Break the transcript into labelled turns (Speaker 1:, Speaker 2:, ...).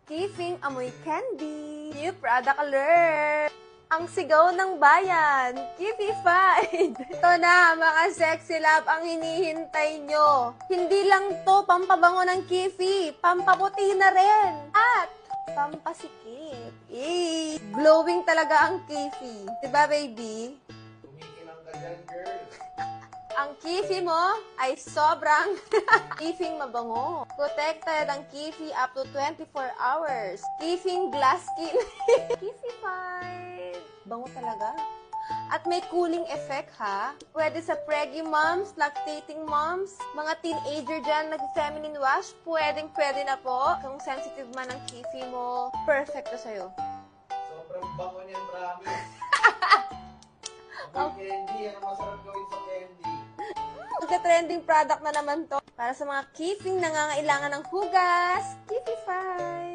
Speaker 1: Kifing amoy candy. New product alert! Ang sigaw ng bayan, Kifified! Ito na, mga sexy love ang hinihintay nyo. Hindi lang to pampabango ng Kifi, pampaputi na rin. At pampasikip. Glowing talaga ang Kifi. Diba, baby?
Speaker 2: Tumikilang ka dyan, girl.
Speaker 1: Ang Kifi mo ay sobrang Kifing mabango. Protected ang Kifi up to 24 hours. Kifing glass skin. Kifified. Bango talaga. At may cooling effect, ha? Pwede sa preggy moms, lactating moms, mga teenager dyan nag-feminine wash, pwedeng-pwede na po. Kung sensitive man ang Kifi mo, perfect to sa'yo.
Speaker 2: Sobrang bango niyan, promise. Amoy candy, ang masarap gawin sa candy.
Speaker 1: Magka-trending product na naman to para sa mga Kifing nangangailangan ng hugas. Kifified!